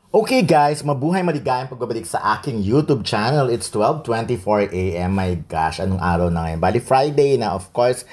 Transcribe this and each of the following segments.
Okay guys, mabuhay maligayang pagbabalik sa aking YouTube channel. It's 12:24 a.m. My gosh, anong araw na ngayon? Bali Friday na, of course.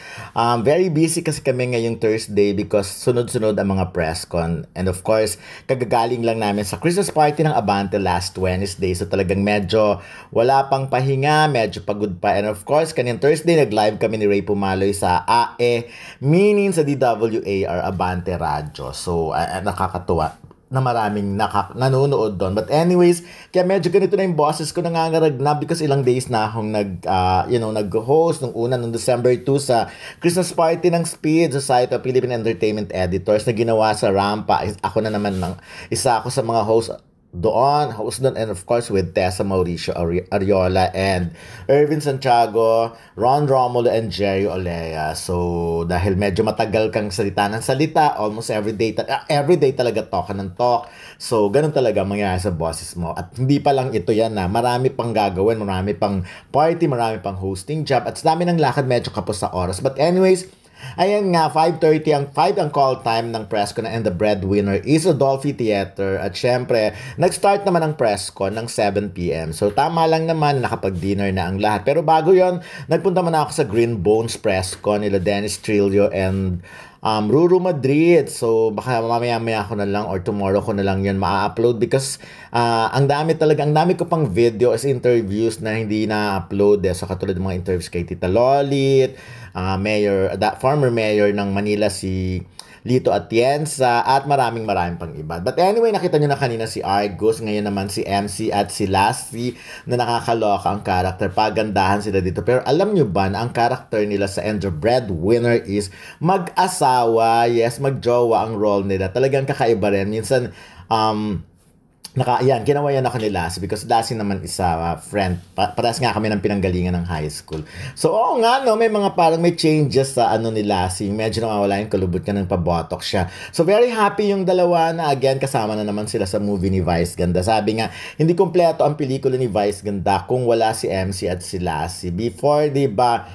Very busy kasi kami ngayong Thursday because sunod-sunod ang mga press con. And of course, kagagaling lang namin sa Christmas party ng Abante last Wednesday. So talagang medyo wala pang pahinga, medyo pagod pa. And of course, kanyang Thursday nag-live kami ni Ray Pumaloy sa AE, meaning sa DWAR Abante Radyo. So nakakatuwa na maraming nanonood doon. But anyways, kaya medyo ganito na yung boses ko nangangaragna because ilang days na akong nag-host nung December 2 sa Christmas party ng Speed Society of Philippine Entertainment Editors na ginawa sa Rampa. Ako na naman isa ako sa mga host doon, and of course with Tessa Mauricio Ariola and Ervin Santiago, Ron Romulo and Jerry Olea. So dahil medyo matagal kang salita ng salita, almost everyday talaga talk ng talk. So ganun talaga mangyayari sa bosses mo. At hindi pa lang ito yan na marami pang gagawin, marami pang party, marami pang hosting job. At sa dami ng lakad medyo kapos sa oras. But anyways, ayan nga, 5 ang call time ng press con and the breadwinner is Adolphi Theater. At syempre, nag-start naman ang press con ng 7 p.m. So tama lang naman, nakapag-dinner na ang lahat. Pero bago yon, nagpunta muna ako sa Green Bones press con nila Dennis Trillo and Ruru Madrid. So baka mamaya-maya ko na lang or tomorrow ko na lang yun ma-upload because ang dami ko pang video as interviews na hindi na-upload. So katulad ng mga interviews kay Tita Lolit, former mayor ng Manila si Lito Atienza at maraming pang iba. But anyway, nakita nyo na kanina si Argus, ngayon naman si MC at si Lassie na nakakaloka ang character. Pagandahan sila dito. Pero alam nyo ba na ang character nila sa And the Breadwinner is mag-asawa, yes, mag-jowa ang role nila. Talagang kakaiba rin. Minsan, ginawa yan ako ni Lassie because Lassie naman isa friend. Parehas nga kami ng pinanggalingan ng high school. So, oo nga, no, may mga parang may changes sa ni Lassie. Medyo nawawala yung kulubot niya ng pabotok siya. So, very happy yung dalawa na again, kasama na naman sila sa movie ni Vice Ganda. Sabi nga, hindi kompleto ang pelikula ni Vice Ganda kung wala si MC at si Lassie. Before, di ba,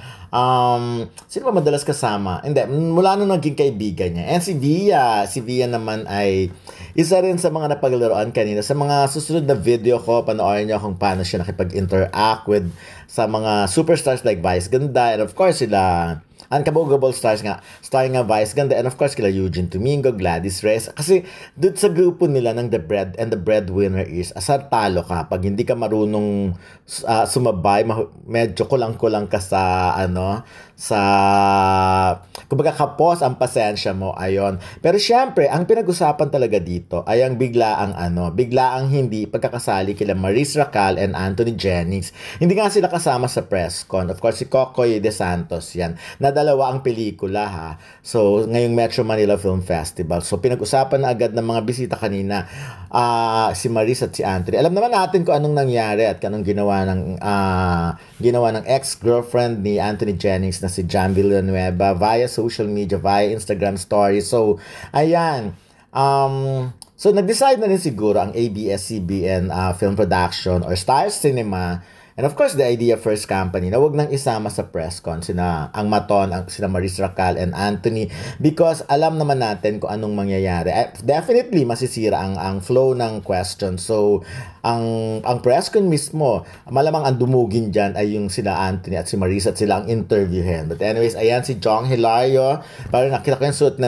sino ba madalas kasama? Hindi, mula nung naging kaibigan niya. And si Via naman ay isa rin sa mga napaglaruan kanina. Sa mga susunod na video ko, panoorin niyo kung paano siya nakipag-interact with sa mga superstars like Vice Ganda and of course sila Unkabogable stars nga, starring nga Vice Ganda and of course kila Eugene Domingo, Gladys Reyes. Kasi doon sa grupo nila ng The Bread and the Breadwinner is asar talo ka pag hindi ka marunong sumabay, medyo kulang-kulang ka sa kumbaga kapos ang pasensya mo, ayon. Pero syempre, ang pinag-usapan talaga dito ay ang biglaang hindi pagkakasali kila Maris Racal and Anthony Jennings. Hindi nga sila kasama sa press con. Of course, si Cocoy De Santos yan. Nadalawa ang pelikula ha. So, ngayong Metro Manila Film Festival. So, pinag-usapan na agad ng mga bisita kanina si Maris at si Anthony. Alam naman natin kung anong nangyari at anong ginawa ng ex-girlfriend ni Anthony Jennings na si Jan Villanueva via social media, via Instagram story. So, ayan. So, nag-decide na rin siguro ang ABS-CBN Film Production or Star Cinema and of course, the Idea First Company na wag nang isama sa press con sina Maris Racal and Anthony because alam naman natin kung anong mangyayari. Definitely masisira ang flow ng question. So, ang press con mismo, malamang ang dumugin dyan ay yung sila Anthony at si Maris at sila ang interviewin. But anyways, ayan si Jong Hilario. Parang nakita ko yung suit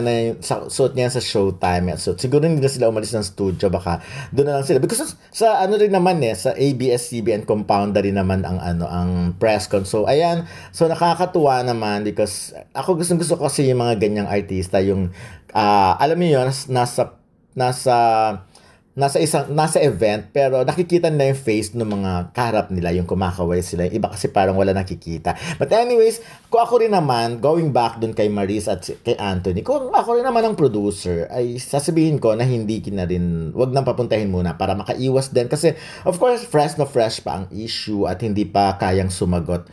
niya sa Showtime. So, siguro hindi na sila umalis ng studio. Baka doon na lang sila. Because sa rin naman sa ABS-CBN compound rin naman ang press con. So, ayan. So, nakakatuwa naman because ako gusto ko kasi yung mga ganyang artista, yung, alam mo yun, nasa event pero nakikita nila yung face ng mga kaharap nila, yung kumakaway sila. Yung iba kasi parang wala nakikita. But anyways, kung ako rin naman, going back dun kay Maris at kay Anthony, kung ako rin naman ang producer, ay sasabihin ko na hindi na rin, wag nang papuntahin muna para makaiwas din. Kasi, of course, fresh pa ang issue at hindi pa kayang sumagot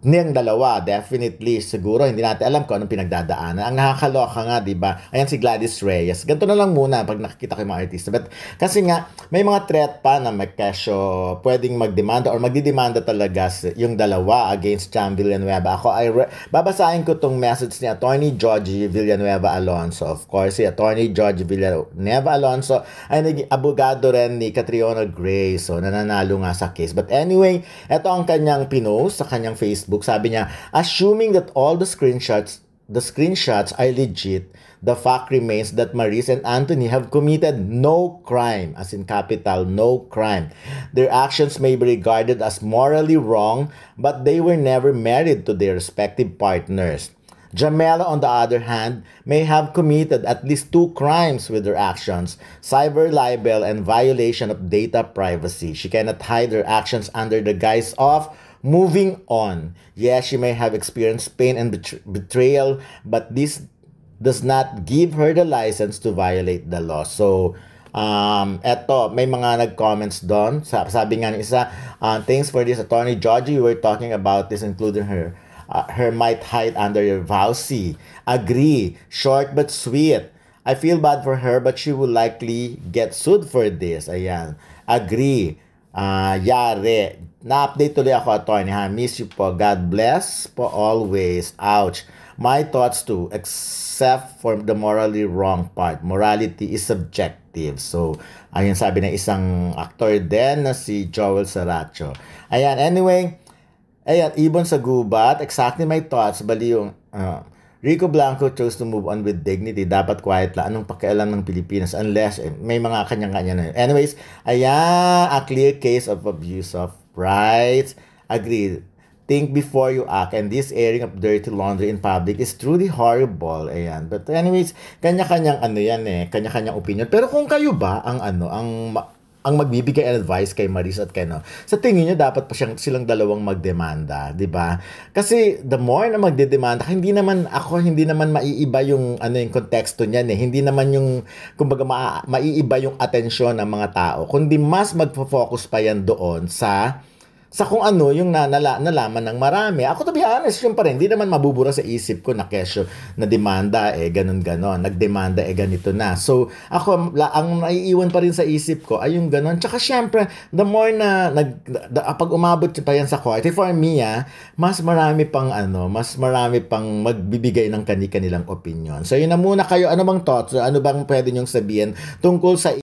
niyang dalawa, definitely, siguro, hindi natin alam kung anong pinagdadaanan. Ang nakakaloka nga, di ba? Ayan si Gladys Reyes. Ganito na lang muna pag nakikita ko yung mga artista. But, kasi nga, may mga threat pa na may kesyo pwedeng magdemanda or magdidemanda talaga yung dalawa against Jam Villanueva. Ako, babasahin ko tong message ni Attorney Georgie Villanueva Alonso. Of course, si Attorney George Villanueva Alonso ay naging abogado rin ni Catriona Gray. So, nananalo nga sa case. But anyway, ito ang kanyang pinost sa kanyang Facebook. Sabi niya, assuming that all the screenshots are legit, the fact remains that Maris and Anthony have committed no crime, as in capital, no crime. Their actions may be regarded as morally wrong, but they were never married to their respective partners. Jamela, on the other hand, may have committed at least 2 crimes with her actions: cyber libel and violation of data privacy. She cannot hide her actions under the guise of moving on. Yes, she may have experienced pain and betrayal, but this does not give her the license to violate the law. So, eto, may mga nag-comments doon. Sabi nga ng isa, thanks for this, Attorney Georgie. We were talking about this, including her might hide under your vowsy. Agree. Short but sweet. I feel bad for her, but she will likely get sued for this. Ayan. Agree. Yare. Na-update tuloy ako, Attorney, ha? Miss you po. God bless po always. Ouch. My thoughts too, except for the morally wrong part. Morality is subjective. So, ayun sabi ng isang actor din na si Joel Saracho. Ayan, anyway. Ayan, ibon sa gubat. Exactly my thoughts. Bali yung Rico Blanco chose to move on with dignity. Dapat quiet lang. Anong pakialam ng Pilipinas unless may mga kanya-kanya na. Anyways, ayan, a clear case of abuse of rights. Agreed. Think before you act, and this airing of dirty laundry in public is truly horrible. Ayan. But anyways, kanya-kanyang kanya-kanyang opinion. Pero kung kayo ba ang magbibigay advice kay Maris at kay sa tingin niyo dapat pa silang dalawang magdemanda, 'di ba? Kasi the more na magdedemanda, hindi naman maiiba yung yung konteksto niyan eh. Hindi naman yung kumbaga maiiba yung atensyon ng mga tao, kundi mas magfo-focus pa yan doon sa kung ano yung nalaman ng marami. Ako, to be honest, yun pa rin, hindi naman mabubura sa isip ko na kesyo na demanda, ganon-ganon. Nagdemanda, ganito na. So, ako, ang naiiwan pa rin sa isip ko ay yung ganon. Tsaka, syempre, the more na pag umabot pa yan sa court, for me, mas marami pang magbibigay ng kanilang opinion. So, yun na muna kayo. Ano bang thoughts? Ano bang pwede nyong sabihin tungkol sa